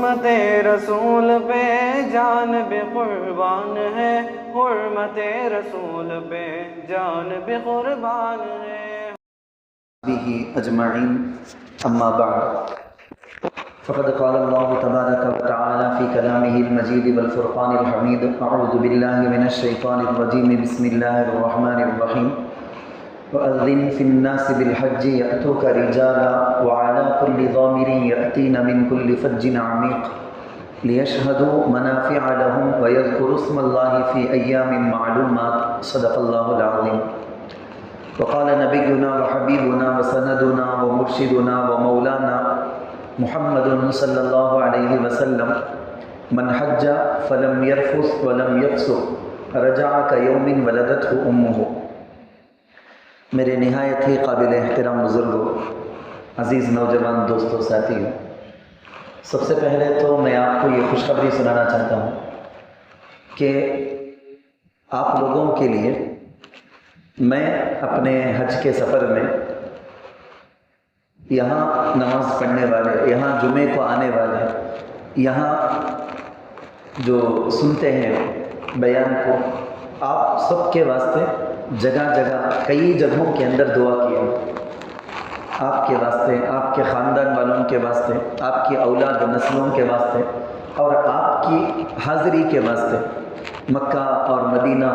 حرمت رسول پہ جان بھی قربان ہے، حرمت رسول پہ جان بھی قربان ہے۔ به اجمعین اما بعد فقد قال اللہ تبارک وتعالی فی کلامہ المجید والفرقان الحمید اعوذ باللہ من الشیطان الرجیم بسم اللہ الرحمن الرحیم وَأَذِّن فِي النَّاسِ بِالْحَجِّ يَأْتُوكَ رِجَالًا وَعَلَىٰ كُلِّ ضَامِرٍ يَأْتِينَ مِنْ كُلِّ فَجٍّ عَمِيقٍ لِيَشْهَدُوا مَنَافِعَ لَهُمْ وَيَذْكُرُوا اسْمَ اللَّهِ فِي أَيَّامٍ مَّعْلُومَاتٍ صدق اللہ العظیم۔ وقال نبينا وحبيبنا وسندنا ومرشدنا ومولانا محمد صلی اللہ علیہ وسلم من حج فلم يرفث ولم يفسق رجع كيوم ولدته امه۔ میرے نہایت ہی قابل احترام بزرگوں، عزیز نوجوان دوستوں، ساتھیوں، سب سے پہلے تو میں آپ کو یہ خوشخبری سنانا چاہتا ہوں کہ آپ لوگوں کے لیے میں اپنے حج کے سفر میں یہاں نماز پڑھنے والے، یہاں جمعے کو آنے والے، یہاں جو سنتے ہیں بیان کو، آپ سب کے واسطے جگہ جگہ کئی جگہوں کے اندر دعا کیا، آپ کے واسطے، آپ کے خاندان والوں کے واسطے، آپ کی اولاد و نسلوں کے واسطے، اور آپ کی حاضری کے واسطے مکہ اور مدینہ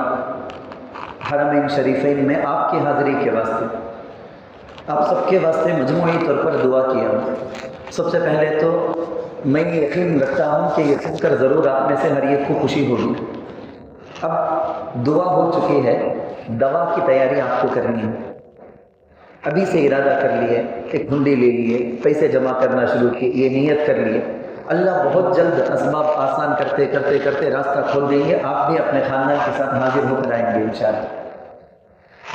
حرمین شریفین میں آپ کی حاضری کے واسطے، آپ سب کے واسطے مجموعی طور پر دعا کیا۔ سب سے پہلے تو میں یقین رکھتا ہوں کہ یہ سن کر ضرور آپ میں سے ہر ایک کو خوشی ہوگی۔ اب دعا ہو چکی ہے، دوا کی تیاری آپ کو کرنی ہے۔ ابھی سے ارادہ کر لیے، ایک ہنڈی لے لیے، پیسے جمع کرنا شروع کیے، یہ نیت کر لیے، اللہ بہت جلد اسباب آسان کرتے کرتے کرتے راستہ کھول دیں گے، آپ بھی اپنے خاندان کے ساتھ حاضر ہو کر آئیں گے انشاءاللہ۔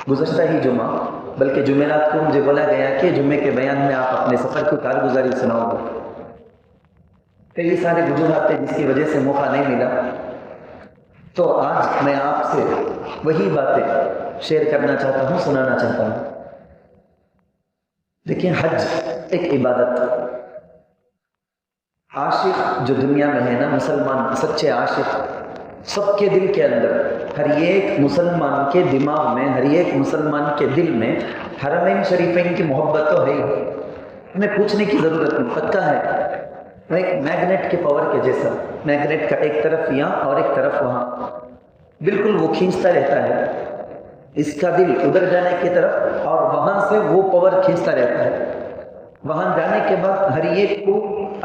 گزشتہ ہی جمعہ، بلکہ جمعرات کو مجھے بولا گیا کہ جمعے کے بیان میں آپ اپنے سفر کی کارگزاری سناؤ گے۔ کئی سارے وجوہات تھے جس کی وجہ سے موقع نہیں ملا، تو آج میں آپ سے وہی باتیں شیئر کرنا چاہتا ہوں، سنانا چاہتا ہوں۔ دیکھیں، حج ایک عبادت، عاشق جو دنیا میں ہے نا، مسلمان سچے عاشق، سب کے دل کے اندر، ہر ایک مسلمان کے دماغ میں، ہر ایک مسلمان کے دل میں حرمین شریفین کی محبت تو ہے ہی، ہمیں پوچھنے کی ضرورت نہیں، پتہ ہے۔ ایک میگنیٹ کے پاور کے جیسا، میگنیٹ کا ایک طرف یہاں اور ایک طرف وہاں، بالکل وہ کھینچتا رہتا ہے اس کا دل ادھر جانے کی طرف، اور وہاں سے وہ پاور کھینچتا رہتا ہے۔ وہاں جانے کے بعد ہر ایک کو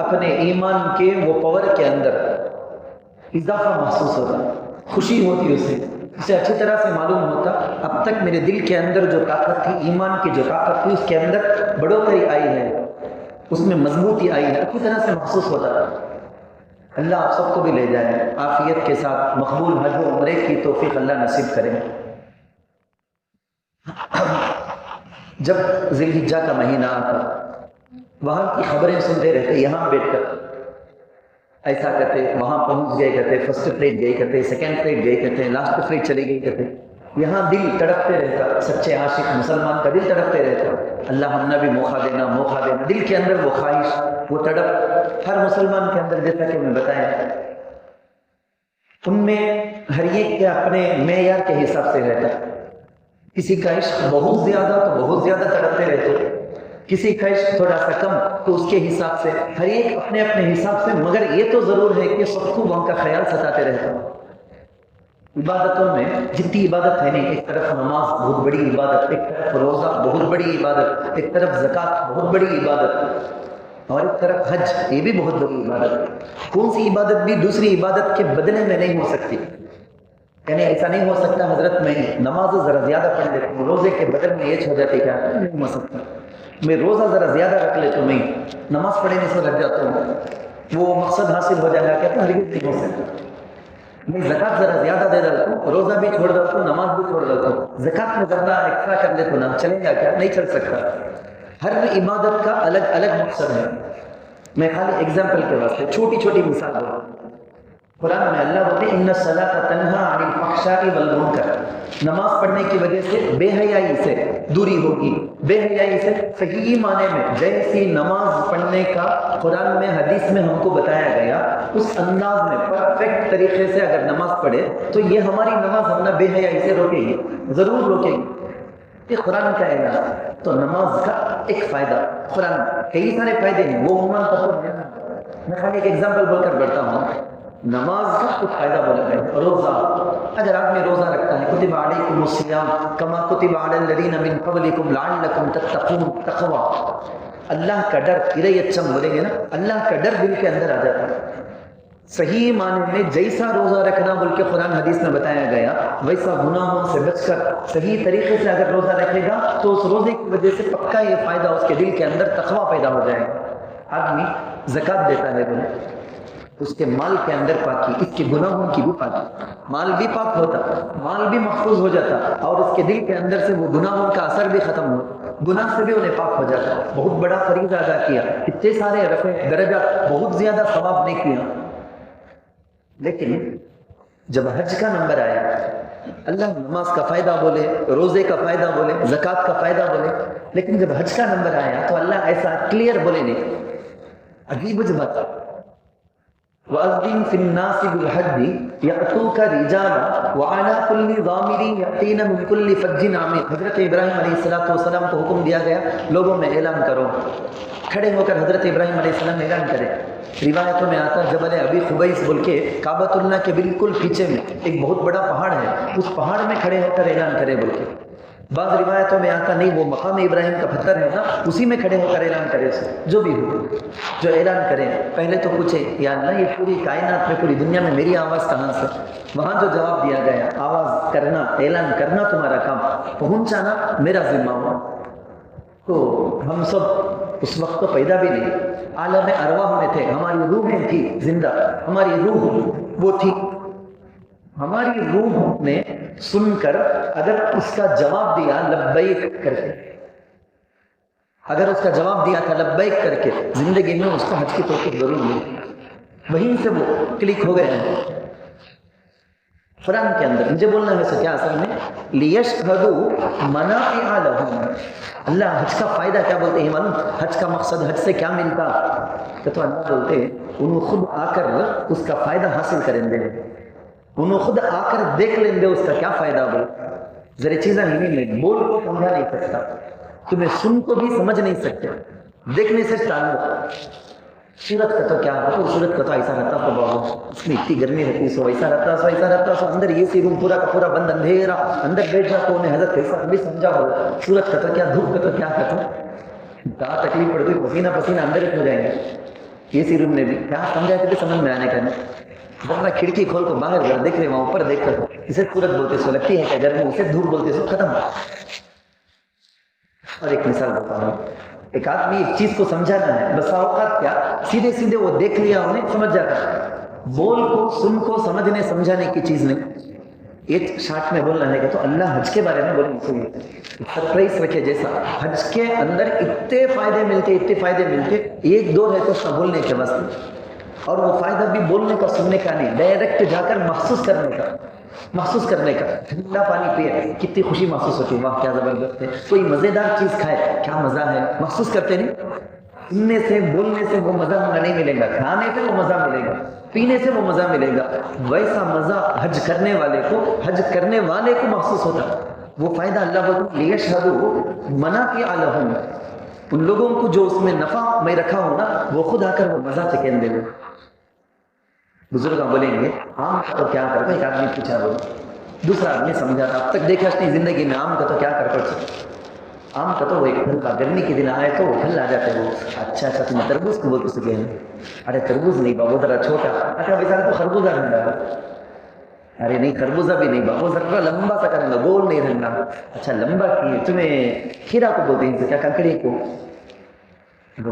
اپنے ایمان کے وہ پاور کے اندر اضافہ محسوس ہوتا، خوشی ہوتی، اسے اچھی طرح سے معلوم ہوتا اب تک میرے دل کے اندر جو طاقت تھی، ایمان کی جو طاقت تھی، اس کے اندر بڑھوتری آئی ہے، اس میں مضبوطی آئی ہے، اچھی طرح سے محسوس ہوتا تھا۔ اللہ آپ سب کو بھی لے جائے، عافیت کے ساتھ مقبول حج و عمرے کی توفیق اللہ نصیب کرے۔ جب ذی الحجہ کا مہینہ آتا، وہاں کی خبریں سنتے رہتے، یہاں بیٹھ کر ایسا کرتے، وہاں پہنچ گئے کرتے، فرسٹ فلائٹ گئے کرتے، سیکنڈ فلائٹ گئے کرتے، لاسٹ فلائٹ چلی گئی کرتے، یہاں دل تڑپتے رہتا، سچے عاشق مسلمان کا دل تڑپتے رہتا، اللہ ہم نے بھی موقع دینا، موقع دینا، دل کے اندر وہ خواہش، وہ تڑپ ہر مسلمان کے اندر، جیسا کہ میں بتایا، ان میں ہر ایک کے اپنے معیار کے حساب سے رہتا ہے۔ کسی کا عشق بہت زیادہ تو بہت زیادہ تڑپتے رہتے، کسی کا عشق تھوڑا سا کم تو اس کے حساب سے، ہر ایک اپنے اپنے حساب سے، مگر یہ تو ضرور ہے کہ سب کو وہاں کا خیال ستاتے رہتا۔ عبادتوں میں جتنی عبادت ہے نہیں، ایک طرف نماز بہت بڑی عبادت، ایک طرف روزہ بہت بڑی عبادت، ایک طرف زکوٰۃ بہت بڑی عبادت، اور ایک طرف حج، یہ بھی بہت بڑی عبادت۔ کون سی عبادت بھی دوسری عبادت کے بدلے میں نہیں ہو سکتی، یعنی ایسا نہیں ہو سکتا حضرت میں نماز ذرا زیادہ پڑھ لیتا ہوں، روزے کے بدل میں یہ ہو جاتی، کیا نہیں ہو سکتا، میں روزہ ذرا زیادہ رکھ لیتا ہوں، میں نماز پڑھنے سے لگ جاتا ہوں، وہ مقصد حاصل ہو جائے گا، کہتا ہوں ہرگز نہیں ہو سکتا۔ میں زکوٰۃ ذرا زیادہ دے دیتا ہوں، روزہ بھی چھوڑ دیتا ہوں، نماز بھی چھوڑ دیتا ہوں، زکوٰۃ میں ذرا ایکسٹرا کر لیتا ہوں، نہ چلے گا کیا؟ نہیں چل سکتا۔ ہر عبادت کا الگ الگ مقصد ہے۔ میں خالی ایگزامپل کے واسطے چھوٹی چھوٹی مثال دوں، قرآن میں اللہ بولتے ہیں ان الصلاۃ تنہا عن الفحشاء والمنکر، نماز پڑھنے کی وجہ سے بے حیائی سے دوری ہوگی۔ بے حیائی سے صحیح معنی میں جیسی نماز پڑھنے کا قرآن میں حدیث میں ہم کو بتایا گیا، اس انداز میں پرفیکٹ طریقے سے اگر نماز پڑھے تو یہ ہماری نماز ہم نہ بے حیائی سے روکے گی، ضرور روکے گی۔ یہ قرآن کا اعلان۔ تو نماز کا ایک فائدہ، قرآن کئی سارے فائدے ہیں، وہ عموماً میں خالی ایک ایگزامپل بول کر بڑھتا ہوں۔ نماز کا کچھ فائدہ بولا گیا۔ روزہ، اگر آدمی روزہ رکھتا ہے، کتب علیکم الصیام کما کتب علی الذین من قبلکم لعلکم تتقون، تقوی، اللہ کا ڈر، ارچم بولیں گے نا، اللہ کا ڈر دل کے اندر آ جاتا ہے۔ صحیح معنی میں جیسا روزہ رکھنا بول کے قرآن حدیث میں بتایا گیا، ویسا گناہوں سے بچ کر صحیح طریقے سے اگر روزہ رکھے گا تو اس روزے کی وجہ سے پکا یہ فائدہ اس کے دل کے اندر تقوی پیدا ہو جائے گا۔ آدمی زکوٰۃ دیتا ہے بولے، اس کے مال کے اندر پاکی، اس کے گناہوں کی بھی پاکی، مال بھی پاک ہوتا، مال بھی محفوظ ہو جاتا، اور اس کے دل کے اندر سے وہ گناہوں کا اثر بھی ختم ہوتا، گناہ سے بھی انہیں پاک ہو جاتا۔ بہت بڑا فریضہ ادا کیا، اتنے سارے رفع درجات، بہت زیادہ ثواب نہیں کیا، لیکن جب حج کا نمبر آیا، اللہ نماز کا فائدہ بولے، روزے کا فائدہ بولے، زکوٰۃ کا فائدہ بولے، لیکن جب حج کا نمبر آیا تو اللہ ایسا کلیئر بولے نہیں، عجیب بات۔ وَأَذِّن فِي النَّاسِ بِالْحَجِّ يَأْتُوكَ رِجَالًا وَعَلَىٰ كُلِّ ضَامِرٍ يَأْتِينَ مِنْ كُلِّ فَجٍّ عَمِيقٍ۔ حضرت ابراہیم علیہ السلام کو حکم دیا گیا، لوگوں میں اعلان کرو، کھڑے ہو کر حضرت ابراہیم علیہ السلام اعلان کرے۔ روایتوں میں آتا جبل ابی قبیس بول کے کعبۃ اللہ کے بالکل پیچھے میں ایک بہت بڑا پہاڑ ہے، اس پہاڑ میں کھڑے ہو کر اعلان کرے بول کے۔ بعض روایتوں میں آتا نہیں، وہ مقام ابراہیم کا پتھر ہے نا، اسی میں کھڑے ہو کر اعلان کرے، جو بھی ہو جو اعلان کرے۔ پہلے تو پوچھے یا اللہ یہ پوری کائنات میں، پوری دنیا میں میری آواز کہاں سے؟ وہاں جو جواب دیا گیا، آواز کرنا، اعلان کرنا تمہارا کام، پہنچانا میرا ذمہ ہوا۔ تو ہم سب اس وقت تو پیدا بھی نہیں، عالم ارواح میں تھے، ہماری روحیں تھی زندہ، ہماری روح وہ تھی، ہماری روح نے سن کر اگر اس کا جواب دیا لبیک کر کے، اگر اس کا جواب دیا تھا لبیک کر کے، زندگی میں اس کو حج کی توفیق ضرور ملی، وہیں سے وہ کلک ہو گئے ہیں۔ قرآن کے اندر مجھے بولنا ہے سو کیا اصل میں لیشہدوا منافع لہم، اللہ حج کا فائدہ کیا بولتے ہیں معلوم؟ حج کا مقصد، حج سے کیا ملتا؟ کہ تو اللہ بولتے ہیں انہوں خود آ کر اس کا فائدہ حاصل کریں گے، انہوں خود آ کر دیکھ لیں گے اس کا کیا فائدہ ہو۔ ذرا چیزیں ہی نہیں، بول کو سمجھا نہیں سکتا، تمہیں سن کو بھی سمجھ نہیں سکتے، دیکھنے سے تعلق۔ سورت کا تو کیا ہوتا ہے، سورت کا تو ایسا رہتا تو بابا اس میں اتنی گرمی رہتی، سو ایسا رہتا، سو ایسا رہتا، سو اندر یہ سی روم پورا کا پورا بند، اندھیرا، اندر بیٹھ جا تو انہیں حضرت کیسا بھی سمجھا ہو۔ سورت کا تو کیا، دھوپ کا تو کیا کہتا، کیا تکلیف پڑ گئی، پسینہ پسینہ اندر ہو جائیں گے۔ یہ سی روم میں بھی کیا سمجھائے تھے سمجھ میں آنے کا نہیں، ورنہ کھڑکی کھول کو باہر ذرا دیکھ رہے وہاں اوپر دیکھ کر، اسے سورت بولتے سو لگتی ہے کہ گرمی، اسے دھوپ بولتے سو ختم۔ اور ایک مثال بتا ہوں، ایک آدمی ایک چیز کو سمجھانا ہے، بس اوقات کیا سیدھے سیدھے وہ دیکھ لیا انہیں سمجھ جاتا ہے، بول کو سن کو سمجھنے سمجھانے کی چیز نہیں۔ ایک شارٹ میں بولنا ہے کہ تو اللہ حج کے بارے میں بولیں، سرپرائز رکھے جیسا حج کے اندر اتنے فائدے ملتے، اتنے فائدے ملتے، ایک دو ہے تو اس کا بولنے کے واسطے، اور وہ فائدہ بھی بولنے کا سننے کا نہیں، ڈائریکٹ جا کر محسوس کرنے کا، محسوس کرنے کا۔ ٹھنڈا پانی پیے کتنی خوشی محسوس ہوتی ہے، واہ کیا زبردست ہے، کوئی مزیدار چیز کھائے کیا مزہ ہے، محسوس کرتے نہیں؟ سننے سے بولنے سے وہ مزہ نہیں ملے گا، کھانے سے وہ مزہ ملے گا، پینے سے وہ مزہ ملے گا، ویسا مزہ حج کرنے والے کو، حج کرنے والے کو محسوس ہوتا، وہ فائدہ اللہ بولے لیشہدوا منافع لہم، ان لوگوں کو جو اس میں نفع میں رکھا ہو نا، وہ خود آ کر وہ مزہ چکھیں دے گا۔ بزرگ بولیں گے آم کا تو کیا کرتا، ایک آدمی پوچھا، بولے دوسرا آدمی سمجھا تھا، اب تک دیکھا اپنی زندگی میں آم کا تو کیا کر آم کا تو وہ ایک پھل کا، گرمی کے دن آئے تو وہ پھل آ جاتے ہیں، وہ اچھا تمہیں تربوز کو بولتے سکے ہیں، ارے تربوز نہیں بابا ذرا چھوٹا، اچھا بیچارہ تو خربوزہ رہنا، ارے نہیں خربوزہ بھی نہیں بابا ذرا لمبا سا کریں گا، گول نہیں رہنا، اچھا لمبا کی تمہیں کھیرا کو بولتے ہیں کیا، ککڑی کو،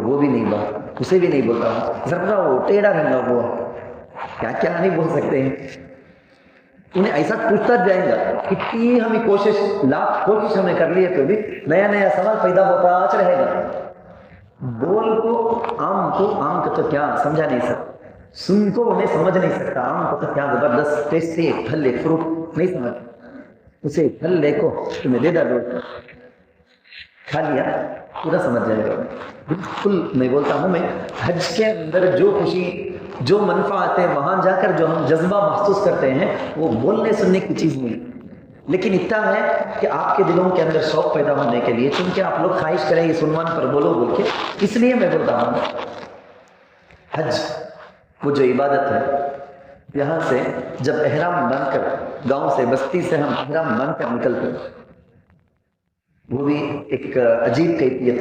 وہ بھی نہیں بابا، اسے بھی نہیں بولتا ہوں، ذرا وہ ٹیڑھا رہنا، وہ کیا کیا نہیں بول سکتے ہیں، انہیں ایسا پوچھتا جائیں گا، کتنی ہمیں کوشش، لاکھ کوشش ہمیں کر لیے تو بھی نیا نیا سوال پیدا ہوتا آج رہے گا۔ بول کو آم کا تو کیا سمجھا نہیں سکتا، سن کو انہیں سمجھ نہیں سکتا، آم کو تو کیا زبردست ٹیسٹی ایک پھل ایک فروٹ نہیں سمجھ، اسے پھل لے کو تمہیں دے ڈالو، کھا لیا پورا سمجھ جائے گا۔ بالکل میں بولتا ہوں، میں حج کے اندر جو خوشی جو منفعت ہے وہاں جا کر جو ہم جذبہ محسوس کرتے ہیں وہ بولنے سننے کی چیز نہیں، لیکن اتنا ہے کہ آپ کے دلوں کے اندر شوق پیدا ہونے کے لیے، چونکہ آپ لوگ خواہش کریں اس عنوان پر بولو بول کے، اس لیے میں بولتا ہوں حج وہ جو عبادت ہے، یہاں سے جب احرام باندھ کر گاؤں سے بستی سے ہم احرام باندھ کر نکلتے، وہ بھی ایک عجیب کیفیت،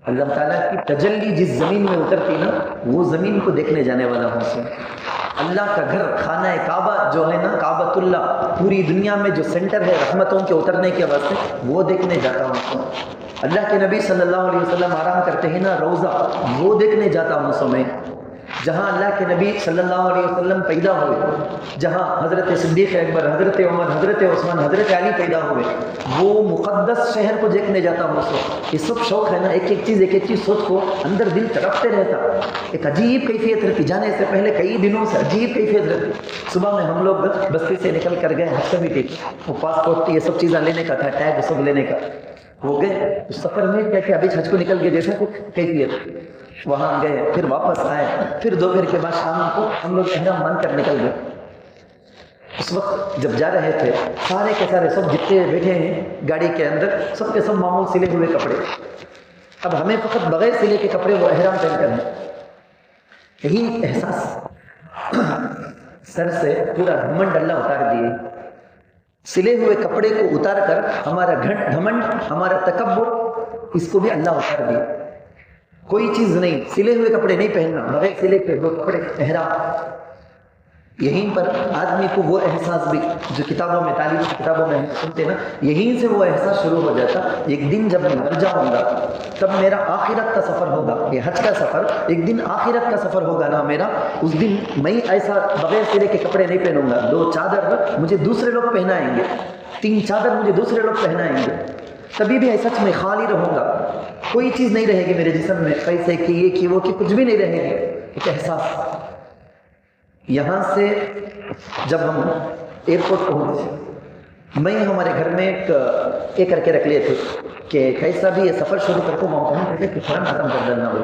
اللہ تعالیٰ کی تجلی جس زمین میں اترتی نا، وہ زمین کو دیکھنے جانے والا حسن، اللہ کا گھر خانہ کعبہ جو ہے نا، کعبۃ اللہ پوری دنیا میں جو سینٹر ہے رحمتوں کے اترنے کے واسطے، وہ دیکھنے جاتا ہوں۔ اللہ کے نبی صلی اللہ علیہ وسلم آرام کرتے ہیں نا روزہ، وہ دیکھنے جاتا ہوں سو میں، جہاں اللہ کے نبی صلی اللہ علیہ وسلم پیدا ہوئے، جہاں حضرت صدیق اکبر، حضرت عمر، حضرت عثمان، حضرت علی پیدا ہوئے، وہ مقدس شہر کو دیکھنے جاتا ہوں سو۔ یہ سب شوق ہے نا، ایک ایک چیز سوچ کو اندر دل تڑپتے رہتا، ایک عجیب کیفیت رہتی، جانے سے پہلے کئی دنوں سے عجیب کیفیت رہتی۔ صبح میں ہم لوگ بستی سے نکل کر گئے حج کمیٹی، وہ پاسپورٹ یہ سب چیزیں لینے کا تھا، ٹیگ سب لینے کا، وہ گئے اس سفر میں کیا کہ ابھی حج کو نکل گئے جیسا کچھ کیفیت، وہاں گئے پھر واپس آئے، پھر دوپہر کے بعد شام کو ہم لوگ احرام باندھ کر نکل گئے۔ اس وقت جب جا رہے تھے سارے کے سارے سب جتنے بیٹھے ہیں گاڑی کے اندر، سب کے سب معمول سلے ہوئے کپڑے، اب ہمیں فقط بغیر سلے کے کپڑے وہ احرام پہن کر ہیں، یہی احساس سر سے پورا گھمنڈ اللہ اتار دیے، سلے ہوئے کپڑے کو اتار کر ہمارا گھمنڈ، ہمارا تکبر، اس کو بھی اللہ اتار دیے۔ کوئی چیز نہیں، سلے ہوئے کپڑے نہیں پہننا، بغیر سلے کے وہ کپڑے احرام۔ یہیں پر آدمی کو وہ احساس بھی جو کتابوں میں، تعلیم کی کتابوں میں سنتے نا، یہیں سے وہ احساس شروع ہو جاتا، ایک دن جب میں مر جاؤں گا تب میرا آخرت کا سفر ہوگا، یہ حج کا سفر ایک دن آخرت کا سفر ہوگا نا میرا، اس دن میں ایسا بغیر سلے کے کپڑے نہیں پہنوں گا، 2 چادر مجھے دوسرے لوگ پہنائیں گے، 3 چادر مجھے دوسرے لوگ پہنائیں گے، تبھی بھی سچ میں خالی رہوں گا، کوئی چیز نہیں رہے گی میرے جسم میں، پیسے کی یہ کی وہ کی کچھ بھی نہیں رہے گی، ایک احساس۔ یہاں سے جب ہم ایئرپورٹ پہنچے، میں ہمارے گھر میں ایک کر کے رکھ لیے تھے کہ کیسا بھی یہ سفر شروع کرتے موقع کہ قرآن ختم کر دینا ہو،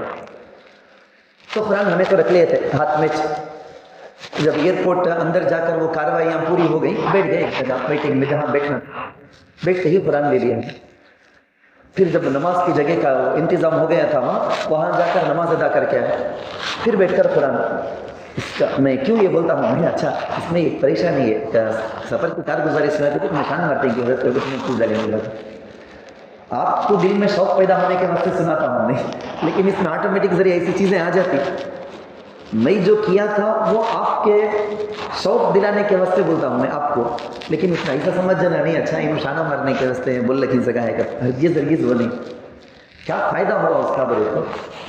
تو قرآن ہمیں تو رکھ لیے تھے ہاتھ میں۔ جب ایئرپورٹ اندر جا کر وہ کاروائیاں پوری ہو گئی، بیٹھ گئے ایک جگہ میٹنگ میں جہاں بیٹھنا، بیٹھتے ہی قرآن لے لیا۔ پھر جب نماز کی جگہ کا انتظام ہو گیا تھا وہاں جا کر نماز ادا کر کے آئے، پھر بیٹھ کر قرآن۔ اس کا میں کیوں یہ بولتا ہوں، میں اچھا اس میں ایک پریشانی ہے، سفر کی کارگزاری سناتے تو نشان مارتے کہ حضرت کو میں پوچھ ڈالیں گے، آپ کو دل میں شوق پیدا ہونے کے واسطے سناتا ہوں نہیں، لیکن اس میں آٹومیٹک ذریعے ایسی چیزیں آ جاتی۔ میں جو کیا تھا وہ آپ کے شوق دلانے کے واسطے بولتا ہوں میں آپ کو، لیکن اس میں ایسا سمجھ جانا نہیں اچھا یہ نشانہ مارنے کے واسطے بول لکھی جگہ ہے کہ ہرگز وہ نہیں۔ کیا فائدہ ہوا اس کا بولے تو،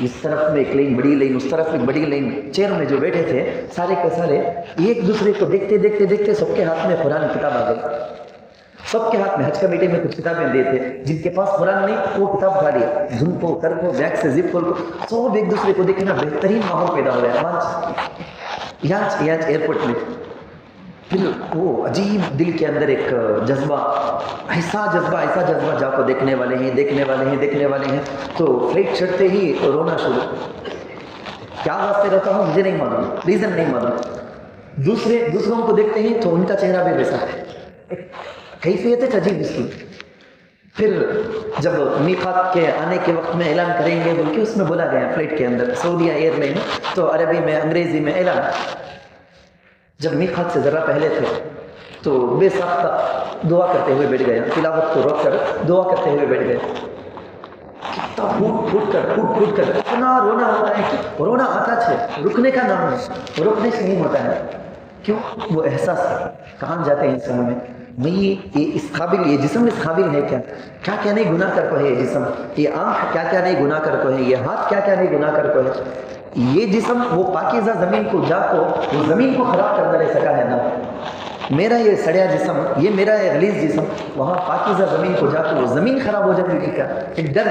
اس طرف میں ایک لائن بڑی لائن، اس طرف ایک بڑی لائن، چیئر میں جو بیٹھے تھے سارے کے سارے ایک دوسرے کو دیکھتے دیکھتے دیکھتے سب کے ہاتھ میں قرآن کتاب آ گئی، سب کے ہاتھ میں۔ حج کمیٹی میں کچھ کتابیں دیے تھے، جن کے پاس قرآن نہیں وہ کتاب اٹھا لیا، دھن کو کر کو بیگ سے زپ کو سب ایک دوسرے کو دیکھنا، بہترین ماحول پیدا ہو گیا یہاں ایئرپورٹ میں۔ پھر وہ عجیب دل کے اندر ایک جذبہ، ایسا جذبہ جا کو دیکھنے والے ہیں، تو فلائٹ چڑھتے ہی رونا شروع۔ کیا واسطے رہتا ہوں مجھے نہیں معلوم، ریزن نہیں معلوم۔ دوسروں کو دیکھتے ہیں تو ان کا چہرہ بھی ویسا ہے، کیفیت ہے عجیب اس کی۔ پھر جب میقات کے آنے کے وقت میں اعلان کریں گے بلکہ اس میں بولا گیا فلائٹ کے اندر، سعودیہ ایئر لائن، تو عربی میں انگریزی میں اعلان۔ جب میقات سے ذرا پہلے تھے تو بے ساختہ دعا کرتے ہوئے بیٹھ گیا، تلاوت کو روک کر دعا کرتے ہوئے بیٹھ گئے، کتنا پھوٹ کر اتنا رونا ہوتا ہے کہ رونا آتا ہے، رکنے کا نام ہے، روکنے سے نہیں ہوتا ہے۔ کیوں؟ وہ احساس کہاں جاتے ہیں انسان میں یہ اس قابل، یہ جسم اس قابل ہے کیا نہیں گناہ کر کو ہے، یہ جسم، یہ آنکھ کیا نہیں گناہ کر کو ہے، یہ ہاتھ کیا نہیں گناہ کر کو ہے۔ یہ جسم وہ پاکیزہ زمین کو جا کو وہ زمین کو خراب کرنا رہ سکا ہے نا، میرا یہ سڑیا جسم، یہ میرا یہ غلیظ جسم وہاں پاکیزہ زمین کو جا کے وہ زمین خراب ہو جاتی ہے، ایک ڈر،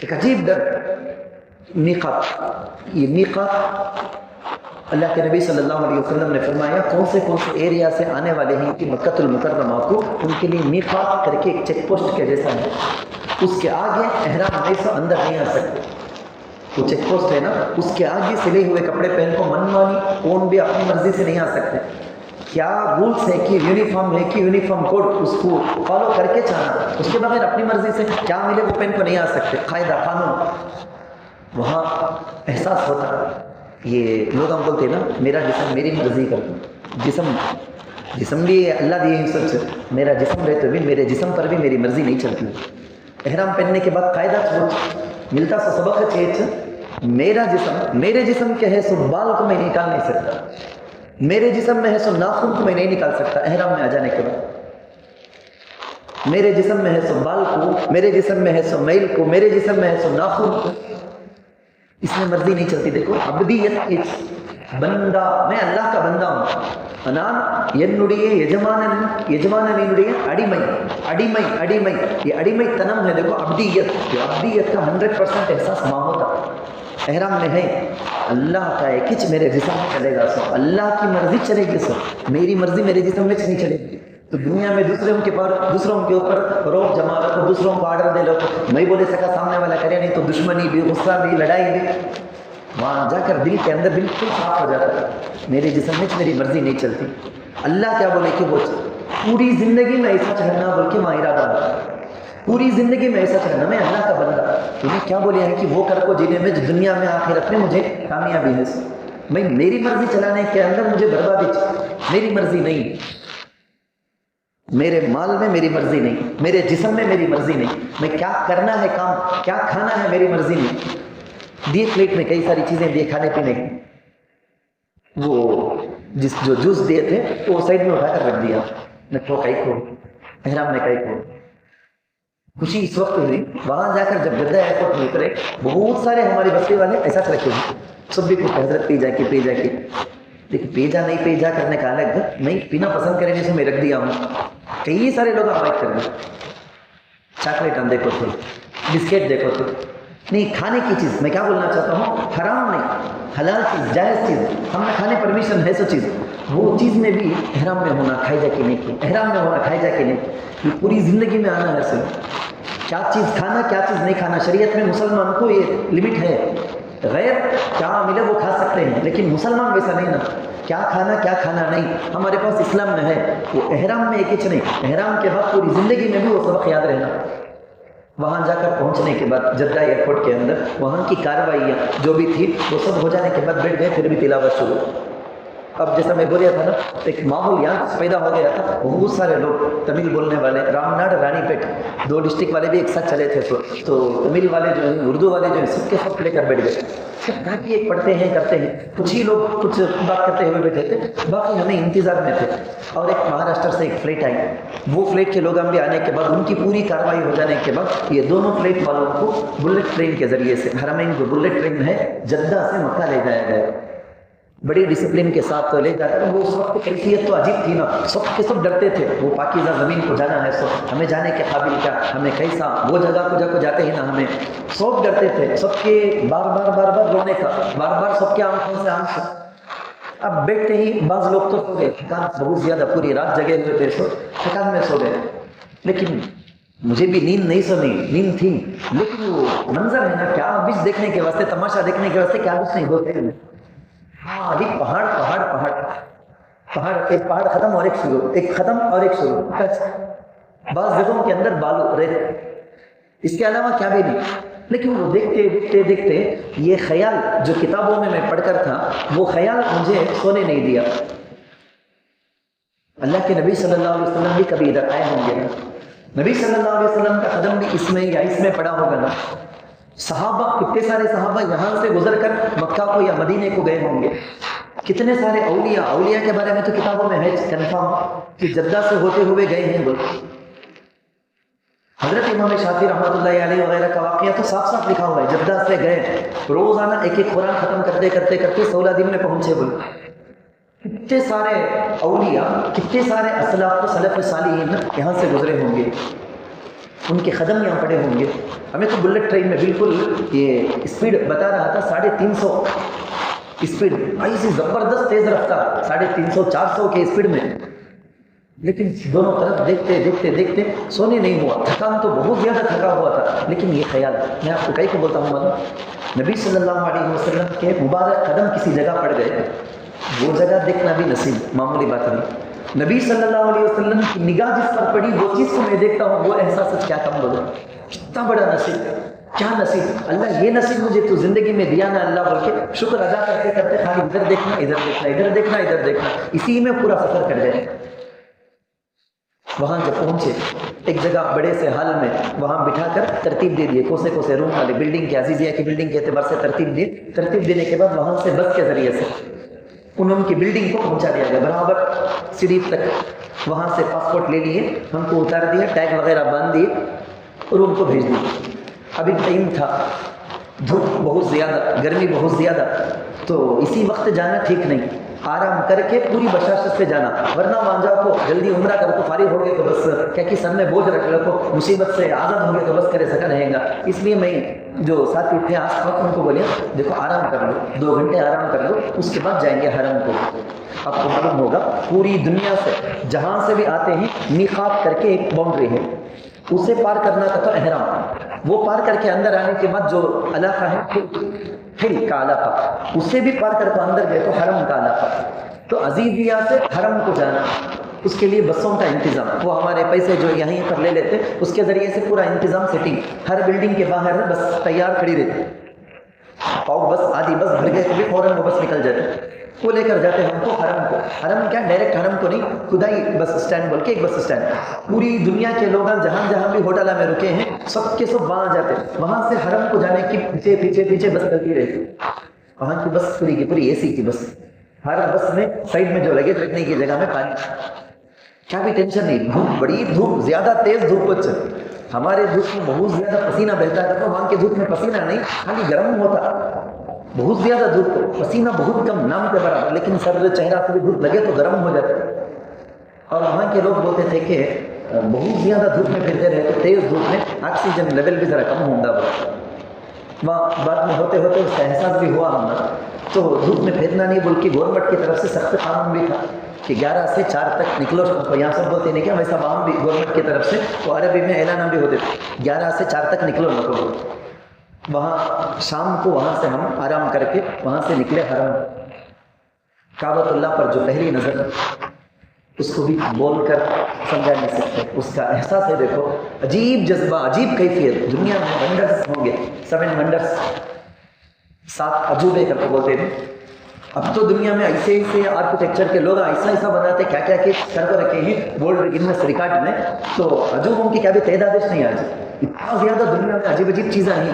ایک عجیب ڈر۔ میقات، یہ میقات اللہ کے نبی صلی اللہ علیہ وسلم نے فرمایا کون سے ایریا سے آنے والے ہیں کہ مکۃ المکرمہ کو ان کے لیے میقات کر کے ایک چیک پوسٹ کے جیسا ہے، اس کے آگے احرام نہیں سے اندر نہیں آ سکتے. وہ چیک پوسٹ ہے نا، اس کے آگے سلے ہوئے کپڑے پہن کو منمانی کون بھی اپنی مرضی سے نہیں آ سکتے. کیا رولس ہے کہ یونیفارم ہے کہ یونیفارم کوڈ اس کو فالو کر کے چاہنا، اس کے بغیر اپنی مرضی سے کیا ملے وہ پہن کو نہیں آ سکتے. قاعدہ قانون وہاں احساس ہوتا. یہ لوگ ہم بولتے ہیں نا میرا جسم میری مرضی کرتا، جسم بھی اللہ دیے ہیں سب سے، میرا جسم رہے تو بھی میرے جسم پر بھی میری مرضی نہیں چلتی. احرام پہننے کے بعد قاعدہ ملتا سو سبق چیز میرے جسم کے ہے سو بال کو میں نکال نہیں سکتا، میرے جسم میں ہے سو ناخن کو میں نہیں نکال سکتا. احرام میں آ جانے کے بعد میرے جسم میں ہے سو بال کو، میرے جسم میں ہے سو میل کو، میرے جسم میں ہے سو ناخن کو، اس میں مرضی نہیں چلتی. دیکھو عبدیت، بندہ، میں اللہ کا بندہ ہوں. انان ینڈیے یجماننیڈیے اڑیمئی یہ اڑیمئی تنم ہے. دیکھو عبدیت کا 100% احساس ماں ہوتا. احرام میں ہے اللہ کا ہے کچھ میرے جسم میں چلے گا، سو اللہ کی مرضی چلے گی، سو میری مرضی میرے جسم میں نہیں چلے گی. تو دنیا میں دوسروں کے اوپر روک جما رکھو، دوسروں کو آرڈر دے لو، میں بولے سکا سامنے والا کرے نہیں تو دشمنی بھی، غصہ بھی، لڑائی بھی. وہاں جا کر دل کے اندر بالکل صاف ہو جاتا ہے میرے جسم میں میری مرضی نہیں چلتی. اللہ کیا بولے کہ وہ پوری زندگی میں ایسا چڑھنا بول کے ماں ارادہ، پوری زندگی میں ایسا چڑھنا، میں اللہ کا بندہ. تمہیں کیا بولے ہے کہ وہ کر کو جینے میں دنیا میں آخرت میں مجھے کامیابی ہے. میں میری مرضی چلانے کے اندر مجھے بربادی، میری مرضی نہیں، میرے مال میں میری مرضی نہیں، میرے جسم میں میری مرضی نہیں، میں کیا کرنا ہے کام، کیا کھانا ہے میری مرضی نہیں. دیے پلیٹ میں کئی ساری چیزیں دیے کھانے پینے کی، وہ جو جوس دیے تھے وہ سائڈ میں اٹھا کر رکھ دیا. میں تو کئی کو احرام میں کئی کو خوشی اس وقت ہوئی وہاں جا کر جب جدہ ایئرپورٹ میں اترے، بہت سارے ہمارے بستی والے ایسا رکھے ہوئے سب بھی کچھ حضرت پی جا کے لیکن پیجا نہیں پیجا کرنے کا الگ، نہیں پینا پسند کریں جسے میں رکھ دیا ہوں. کئی سارے لوگ آواز کر رہے، چاکلیٹ ہم دیکھو تھے، بسکٹ دیکھو تھے، نہیں کھانے کی چیز. میں کیا بولنا چاہتا ہوں، حرام نہیں، حلال چیز، جائز چیز، ہم نے کھانے پرمیشن ہے سو چیز، وہ چیز میں بھی احرام میں ہونا کھائی جا کے نہیں کی، احرام میں ہونا کھائی جا کے نہیں. یہ پوری زندگی میں آنا ہے سر، کیا چیز کھانا کیا چیز نہیں کھانا. شریعت میں مسلمان کو یہ لمٹ ہے، غیر کیا ملے وہ کھا سکتے ہیں، لیکن مسلمان ویسا نہیں نا، کیا کھانا نہیں. ہمارے پاس اسلام میں ہے وہ احرام میں ایک ہی نہیں، احرام کے بعد پوری زندگی میں بھی وہ سبق یاد رہنا. وہاں جا کر پہنچنے کے بعد جدہ ایئرپورٹ کے اندر وہاں کی کارروائیاں جو بھی تھی وہ سب ہو جانے کے بعد بیٹھ گئے، پھر بھی تلاوت شروع. اب جیسا میں بولیا تھا نا، ایک ماحول یہاں پیدا ہو گیا تھا، بہت سارے لوگ تمل بولنے والے، رام ناڈ رانی پیٹ 2 ڈسٹرکٹ والے بھی ایک ساتھ چلے تھے. تو تمل والے جو ہیں، اردو والے جو ہیں، سب کے سب لے کر بیٹھ گئے. باقی ایک پڑھتے ہیں کرتے ہیں، کچھ ہی لوگ کچھ بات کرتے ہوئے بیٹھے تھے، باقی ہمیں انتظار میں تھے. اور ایک مہاراشٹر سے ایک فلائٹ آئی، وہ فلائٹ کے لوگ ہم بھی آنے کے بعد ان کی پوری کارروائی ہو جانے کے بعد یہ دونوں فلائٹ والوں کو بلٹ ٹرین کے ذریعے سے، حرمین جو بلٹ ٹرین ہے جدہ سے مکہ لے جایا گیا. بڑی ڈسپلن کے ساتھ لے جا کر، وہ اس وقت کیفیت تو عجیب تھی نا، سب کے سب ڈرتے تھے. وہ پاکیزہ زمین کو جانا ہے، سو ہمیں جانے کے قابل کیا، ہمیں کیسا وہ جگہ کو جا کو جاتے ہیں نا، ہمیں سب ڈرتے تھے. سب کے بار رونے کا، بار سب کے آنکھوں سے آنکھ. اب بیٹھتے ہی بعض لوگ تو سو گئے، تھکان بہت زیادہ، پوری رات جگے ہوئے تھے، سو تھکان میں سو گئے. لیکن مجھے بھی نیند نہیں سونی، نیند تھی، لیکن وہ منظر ہے نا، کیا بچ دیکھنے کے واسطے، تماشا دیکھنے کے واسطے کیا کچھ نہیں ہوتے ہیں. ہاں ابھی پہاڑ، ایک پہاڑ ختم اور ایک شروع، ایک ختم اور ایک شروع. بعض جگہوں کے اندر بالو ریت، اس کے علاوہ کیا بھی نہیں. لیکن وہ دیکھتے یہ خیال جو کتابوں میں پڑھ کر تھا، وہ خیال مجھے سونے نہیں دیا. اللہ کے نبی صلی اللہ علیہ وسلم بھی کبھی ادھر آئے ہوں گے نا، نبی صلی اللہ علیہ وسلم کا قدم بھی اس میں یا اس میں پڑا ہوگا نا. صحابہ، کتنے سارے صحابہ یہاں سے گزر کر مکہ کو یا مدینے کو گئے ہوں گے. کتنے سارے اولیاء کے بارے میں تو کتابوں میں ہے کنفرم کہ جدہ سے ہوتے ہوئے گئے ہیں. بول حضرت امام شافعی رحمۃ اللہ علیہ وغیرہ کا واقعہ تو صاف صاف لکھا ہوا ہے، جدہ سے گئے، روزانہ ایک قرآن ختم کرتے 16 دن میں پہنچے. بول کتنے سارے اولیاء، کتنے سارے اسلاف سلف صالحین یہاں سے گزرے ہوں گے، ان کے قدم یہاں پڑے ہوں گے. ہمیں تو بلٹ ٹرین میں بالکل یہ اسپیڈ بتا رہا تھا 350 اسپیڈ ایسی زبردست تیز رفتار 350-400 کے اسپیڈ میں، لیکن دونوں طرف دیکھتے دیکھتے دیکھتے سونے نہیں ہوا، تھکان تو بہت زیادہ تھکا ہوا تھا، لیکن یہ خیال میں آپ کو کئی کو بولتا ہوں معلوم، نبی صلی اللہ علیہ وسلم کے مبارک قدم کسی جگہ پڑ گئے، وہ جگہ دیکھنا بھی نصیب معمولی بات نہیں، نبی صلی اللہ علیہ وسلم کی نگاہ جس پر پڑی وہ چیز کو میں دیکھتا ہوں، وہ احساس کیا کم بولوں، کتنا بڑا نصیب، کیا نصیب، اللہ یہ نصیب مجھے تو زندگی میں دیا نا اللہ، بول کے شکر ادا کرتے کرتے خالی ادھر دیکھنا ادھر دیکھنا ادھر دیکھنا ادھر دیکھنا، اسی میں پورا سفر کر گئے۔ وہاں جب پہنچے ایک جگہ بڑے سے ہال میں، وہاں بٹھا کر ترتیب دے دیے، کوسے کوسے روم والے بلڈنگ کے، عزیزیہ کی بلڈنگ کے اعتبار سے ترتیب دی، ترتیب دینے کے بعد وہاں سے بس کے ذریعے سے ان کی بلڈنگ کو پہنچا دیا گیا برابر سیڑھی تک، وہاں سے پاسپورٹ لے لیے، ہم کو اتار دیا، ٹیگ وغیرہ باندھ دیے اور ان کو بھیج دیے۔ ابھی ٹائم تھا، دھوپ بہت زیادہ، گرمی بہت زیادہ، تو اسی وقت جانا ٹھیک نہیں، آرام کر کے پوری بشاشت سے جانا، ورنہ مان جاؤ کو جلدی عمرہ کر کو فارغ ہو گئے تو بس کیا کہ سر میں بوجھ رکھ رکھو، مصیبت سے آزاد ہو گئے تو بس کرے سکا رہے گا۔ اس لیے میں جو ساتھی تھے آس پاس ان کو بولے دیکھو آرام کر لو، 2 گھنٹے آرام کر لو، اس کے بعد جائیں گے حرم کو۔ آپ کو معلوم ہوگا پوری دنیا سے جہاں سے بھی آتے ہیں میقات کر کے ایک باؤنڈری ہے، اسے پار کرنا کا تو احرام، وہ پار کر کے اندر آنے کے بعد جو علاقہ ہے حل کا علاقہ، اسے بھی پار کر کے اندر گئے تو حرم کا علاقہ، تو عزیزیہ سے حرم کو جانا، اس کے لیے بسوں کا انتظام، وہ ہمارے پیسے جو یہیں پر لے لیتے اس کے ذریعے سے پورا انتظام سیٹنگ، ہر بلڈنگ کے باہر بس تیار کھڑی رہتی، اور بس آدھی بس بھر گئے تو بھی فوراً وہ بس نکل جاتے، وہ لے کر جاتے ہم کو حرم کو، حرم کیا ڈائریکٹ حرم کو نہیں، خدائی بس اسٹینڈ بول کے ایک بس اسٹینڈ، پوری دنیا کے لوگ جہاں جہاں بھی ہوٹل میں رکے ہیں سب کے سب وہاں جاتے، وہاں سے حرم کو جانے کی پیچھے پیچھے پیچھے بس چلتی رہتی، وہاں کی بس پوری کی پوری اے سی کی بس، ہر بس میں سائڈ میں جو لگے رکھنے کی جگہ میں پانی، کیا بھی ٹینشن نہیں، دھوپ بڑی دھوپ، زیادہ تیز دھوپ، ہمارے دھوپ میں بہت زیادہ پسینہ بہتا تھا، تو وہاں کے دھوپ میں پسینہ نہیں خالی گرم ہوتا، بہت زیادہ دھوپ، پسینہ بہت کم، نام کے برابر، لیکن سر چہرہ سے بھی دھوپ لگے تو گرم ہو جاتا، اور وہاں کے لوگ بولتے تھے کہ بہت زیادہ دھوپ میں پھرتے رہے تو تیز دھوپ میں آکسیجن لیول بھی ذرا کم ہوگا، وہاں بعد میں ہوتے ہوتے اس کا احساس بھی ہوا ہمارا، تو دھوپ میں پھرنا نہیں بول کے گورنمنٹ کی طرف سے سخت قانون بھی تھا کہ 11 سے 4 تک نکلو، یہاں سب بولتے نہیں کیا ویسا وہاں بھی گورنمنٹ کی طرف سے تو عربی میں اعلان بھی ہوتے تھے 11 سے 4 تک نکلو نکلو، وہاں شام کو وہاں سے ہم آرام کر کے وہاں سے نکلے حرم، کعبۃ اللہ پر جو پہلی نظر اس کو بھی بول کر سمجھا نہیں سکتے، اس کا احساس ہے، دیکھو عجیب جذبہ، عجیب کیفیت، دنیا میں ونڈرس ہوں گے، 7 ونڈرس، 7 عجوبے کر کے بولتے ہیں، اب تو دنیا میں ایسے ایسے آرکیٹیکچر کے لوگ ایسا ایسا بناتے، کیا کیا کہ کر کے رکھے ہیں ورلڈ گنیس ریکارڈ میں، تو عجوبوں کی کیا بھی تعدادش نہیں آج، اتنا زیادہ دنیا میں عجیب عجیب چیزیں ہیں،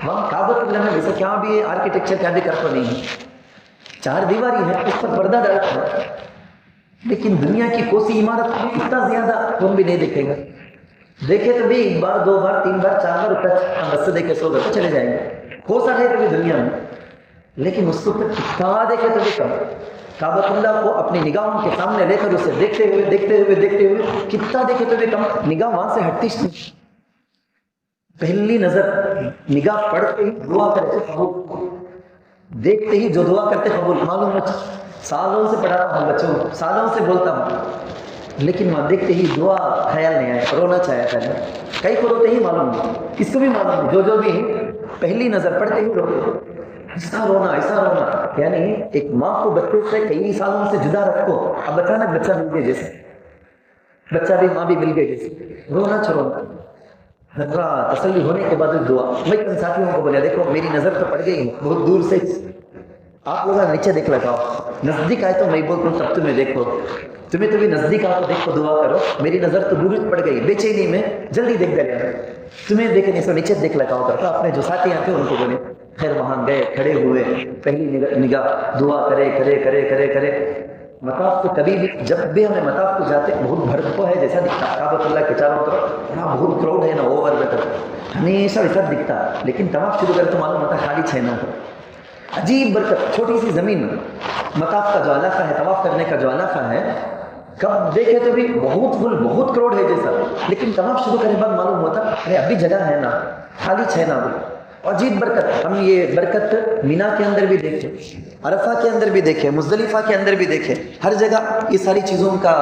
وہاں کعبۃ اللہ میں ویسے کیا بھی آرکیٹیکچر کیا بھی کر تو نہیں ہے، 4 دیواری ہے، اس پر پردہ ڈالا ہے، لیکن دنیا کی کوسی عمارت میں اتنا زیادہ کون بھی نہیں دیکھے گا، دیکھے تو بھی 1 بار 2 بار 3 بار 4 بار بس سے دیکھے 100 گھر چلے جائیں گے، ہو سکے کبھی دنیا میں، لیکن اس کو کتنا دیکھے تو بھی کم، کعبۃ اللہ کو اپنی نگاہوں کے سامنے لے کر اسے دیکھتے ہوئے دیکھتے ہوئے دیکھتے ہوئے کتنا دیکھے تو بھی کم، نگاہ وہاں سے ہٹتی نہیں، پہلی نظر نگاہ پڑھتے ہی دعا کرتے قبول، دیکھتے ہی جو دعا کرتے قبول، معلوم ہے سالوں سے پڑھاتا ہوں بچوں کو، سالوں سے بولتا ہوں، لیکن وہاں دیکھتے ہی دعا خیال نہیں آیا، رونا چاہیا تھا، کئی کو روتے ہی معلوم نہیں، اس کو بھی معلوم نہیں، جو بھی پہلی نظر پڑھتے ہی روتے، ایسا رونا، یعنی ایک ماں کو بچے سے کئی سالوں سے جدا رکھو، اب اچانک بچہ مل گئے جیسے، بچہ بھی ماں بھی مل گئے جیسے، رونا ذرا تسلی ہونے کے بعد دعا، میں اپنے ساتھیوں کو بولا دیکھو میری نظر تو پڑ گئی بہت دور سے، آپ لوگ نیچے دیکھ لگاؤ، نزدیک آئے تو میں بولتا ہوں تب تمہیں دیکھو، تمہیں تو بھی نزدیک آؤ تو دیکھو دعا کرو، میری نظر تو دور پڑ گئی، بے چینی میں جلدی دیکھ گیا، تمہیں دیکھنے سے نیچے دیکھ لگاؤ کرتا، اپنے جو ساتھی آتے ان کو بولے، خیر وہاں گئے کھڑے ہوئے، پہلی نگاہ دعا کرے کرے کرے کرے کرے، مطاف کو کبھی بھی جب بھی ہمیں مطاف کو جاتے بہت بھرپور ہے جیسا دکھتا، کعبۃ اللہ کے چاروں طرف نا بہت کراؤڈ ہے نا اوور بیٹر، ہمیشہ ویسا دکھتا، لیکن طواف شروع کرے تو معلوم ہوتا خالی چھینا ہے، عجیب برکت، چھوٹی سی زمین، مطاف کا جو علاقہ ہے، طواف کرنے کا جو علاقہ ہے، کب دیکھے تو بھی بہت فل بہت کروڑ ہے جیسا، لیکن طواف شروع کرنے بعد معلوم ہوتا ارے ابھی جگہ ہے نا، خالی چھینا، عجیب برکت. ہم یہ برکت مینا کے اندر بھی دیکھیں, عرفہ کے اندر بھی دیکھیں, مزدلفہ کے اندر بھی دیکھیں, ہر جگہ یہ ساری چیزوں کا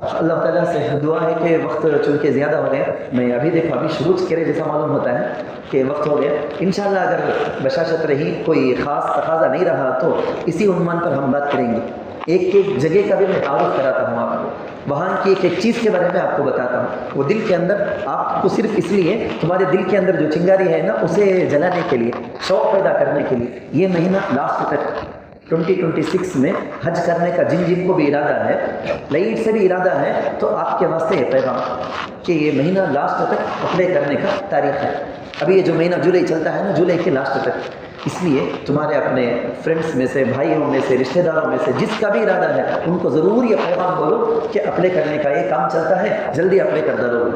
اللہ تعالیٰ سے دعا ہے کہ وقت چونکہ زیادہ ہو گیا, میں ابھی دیکھو ابھی شروع کرے جیسا معلوم ہوتا ہے کہ وقت ہو گیا. انشاءاللہ اگر بشاشت رہی کوئی خاص تقاضا نہیں رہا تو اسی عنوان پر ہم بات کریں گے. ایک ایک جگہ کا بھی میں تعارف کراتا ہوں آپ کو, وہاں کی ایک ایک چیز کے بارے میں آپ کو بتاتا ہوں. وہ دل کے اندر آپ کو صرف اس لیے تمہارے دل کے اندر جو چنگاری ہے نا اسے جلانے کے لیے, شوق پیدا کرنے کے لیے. یہ مہینہ لاسٹ تک 2026 میں حج کرنے کا جن جن کو بھی ارادہ ہے, لائٹ سے بھی ارادہ ہے, تو آپ کے واسطے یہ پیغام کہ یہ مہینہ لاسٹ تک اپلائی کرنے کا تاریخ ہے. ابھی یہ جو مہینہ جولائی چلتا ہے نا, جولائی کے لاسٹ تک, اس لیے تمہارے اپنے فرینڈس میں سے, بھائیوں میں سے, رشتہ داروں میں سے جس کا بھی ارادہ ہے ان کو ضرور یہ پیغام بولو کہ اپلائی کرنے کا یہ کام چلتا ہے, جلدی اپلائی کر دو.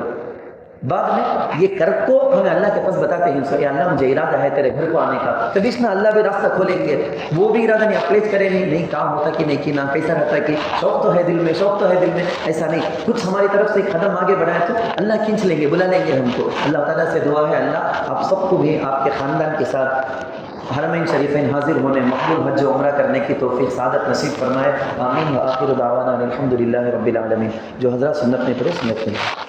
بعد میں یہ کر کو ہمیں اللہ کے پاس بتاتے ہیں کہ اللہ مجھے ارادہ ہے تیرے گھر کو آنے کا. کبھی نہ اللہ بھی راستہ کھولیں گے, وہ بھی ارادہ نہیں اپلائی کرے نہیں کام ہوتا کہ نہیں نہ کیسا رہتا ہے کہ شوق تو ہے دل میں, شوق تو ہے دل میں, ایسا نہیں. کچھ ہماری طرف سے قدم آگے بڑھائے تو اللہ کھینچ لیں گے, بلا لیں گے ہم کو. اللہ تعالیٰ سے دعا ہے اللہ آپ سب کو بھی آپ کے خاندان کے ساتھ حرمین شریفین حاضر ہونے, مقبول حج و عمرہ کرنے کی توفیق سعادت نصیب فرمائے. آمین. وآخر دعوانا الحمدللہ رب العالمین. جو حضرات سنت میں پڑھے سنت میں